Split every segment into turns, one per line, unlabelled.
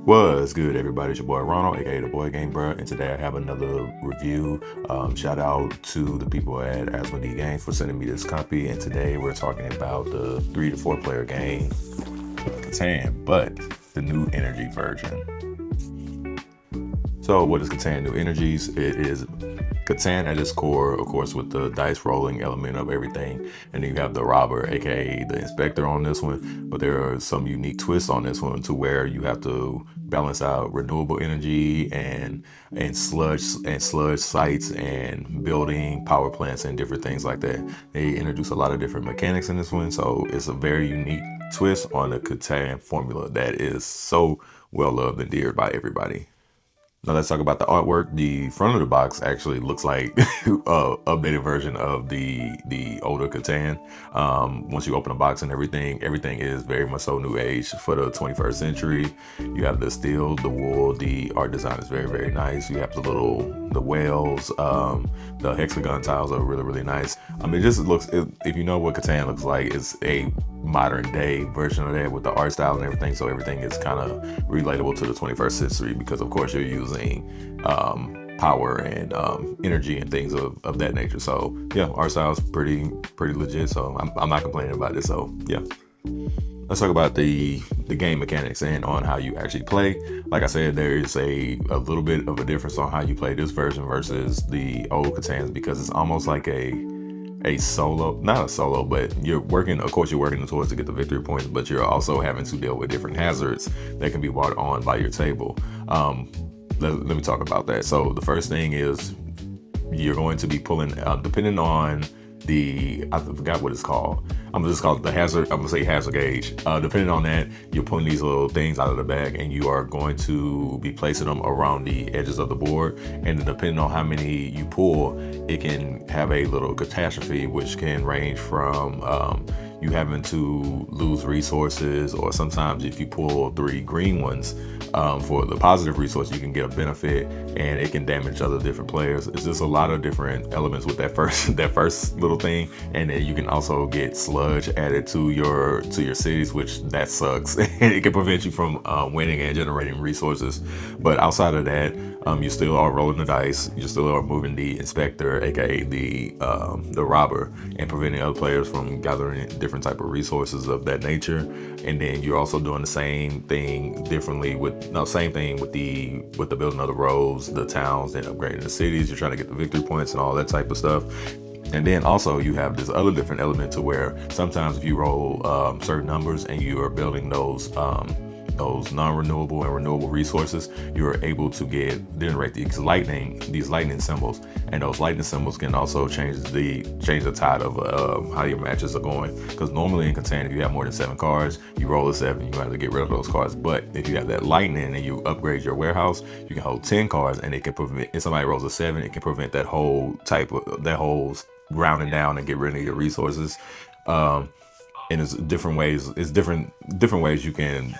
What's good, everybody? It's your boy Ronald, aka the Boy Game Bruh, and today I have another review. Shout out to the people at Asmodee Games for sending me this copy. And today we're talking about the 3 to 4 player game, Catan, but the New Energy version. So, what is Catan New Energies? It is Catan at its core, of course, with the dice rolling element of everything. And then you have the robber, aka the inspector, on this one. But there are some unique twists on this one to where you have to balance out renewable energy and sludge sites and building power plants and different things like that. They introduce a lot of different mechanics in this one, so it's a very unique twist on the Catan formula that is so well loved and deared by everybody. Now let's talk about the artwork. The front of the box actually looks like a updated version of the older Catan. Once you open the box and everything is very much so new age for the 21st century. You have the steel, the wool, the art design is very, very nice. You have the whales, the hexagon tiles are really, really nice. It just looks, if you know what Catan looks like, it's a modern day version of that with the art style and everything, so everything is kind of relatable to the 21st century because of course you're using power and energy and things of that nature. So yeah, art style is pretty legit, so I'm not complaining about this. So yeah, let's talk about the game mechanics and on how you actually play. Like I said, there is a little bit of a difference on how you play this version versus the old Catans, because it's almost like a solo, not a solo, but you're working towards to get the victory points, but you're also having to deal with different hazards that can be brought on by your table. Let me talk about that. So the first thing is you're going to be pulling, depending on I forgot what it's called. I'm gonna just call it the hazard. I'm gonna say hazard gauge. Depending on that, you're pulling these little things out of the bag, and you are going to be placing them around the edges of the board. And depending on how many you pull, it can have a little catastrophe, which can range from you having to lose resources, or sometimes if you pull 3 green ones for the positive resource, you can get a benefit and it can damage other different players. It's just a lot of different elements with that first little thing. And then you can also get sludge added to your cities, which that sucks. It can prevent you from winning and generating resources. But outside of that, you still are rolling the dice. You still are moving the inspector, aka the robber, and preventing other players from gathering different type of resources of that nature. And then you're also doing the same thing with the building of the roads, the towns, and upgrading the cities. You're trying to get the victory points and all that type of stuff. And then also you have this other different element to where sometimes if you roll certain numbers and you are building those non-renewable and renewable resources, you're able to generate these lightning symbols, and those lightning symbols can also change the tide of how your matches are going. Because normally in Catan, if you have more than 7 cards, you roll a 7, you have to get rid of those cards. But if you have that lightning and you upgrade your warehouse, you can hold 10 cards, and it can prevent, if somebody rolls a 7, it can prevent that whole rounding down and get rid of your resources. And it's different ways. It's different ways you can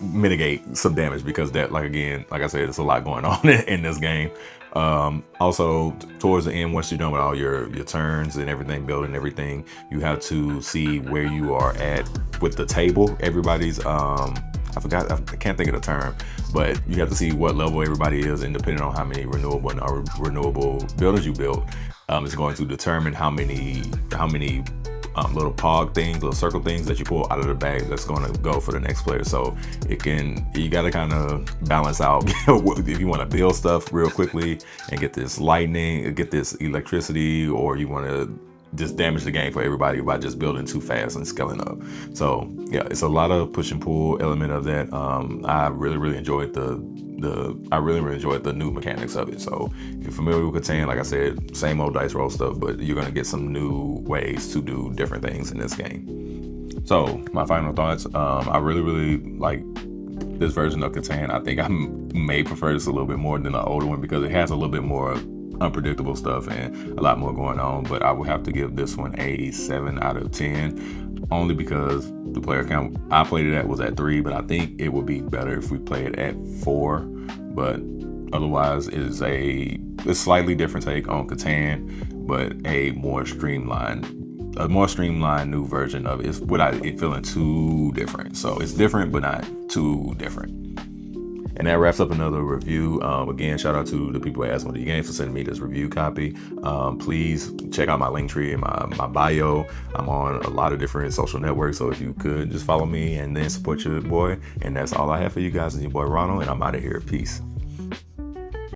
mitigate some damage, because that, like I said, there's a lot going on in this game. Also, towards the end, once you're done with all your turns and everything, building everything, you have to see where you are at with the table. Everybody's I can't think of the term, but you have to see what level everybody is, and depending on how many renewable and renewable buildings you build, it's going to determine how many little pog things or circle things that you pull out of the bag that's going to go for the next player. So you got to kind of balance out if you want to build stuff real quickly and get this lightning, get this electricity, or you want to just damage the game for everybody by just building too fast and scaling up. So yeah, it's a lot of push and pull element of that. I really enjoyed the new mechanics of it. So if you're familiar with Catan, like I said, same old dice roll stuff, but you're gonna get some new ways to do different things in this game. So my final thoughts, I really like this version of Catan. I think I may prefer this a little bit more than the older one because it has a little bit more unpredictable stuff and a lot more going on. But I would have to give this one a 7 out of 10, only because the player count I played it at was at 3, but I think it would be better if we play it at 4. But otherwise, it is a slightly different take on Catan, but a more streamlined new version of it. It's without it feeling too different. So it's different, but not too different. And that wraps up another review. Again, shout out to the people at Ask One of the Games for sending me this review copy. Please check out my link tree in my bio. I'm on a lot of different social networks, so if you could just follow me and then support your boy. And that's all I have for you guys. It's your boy Ronald, and I'm out of here. Peace.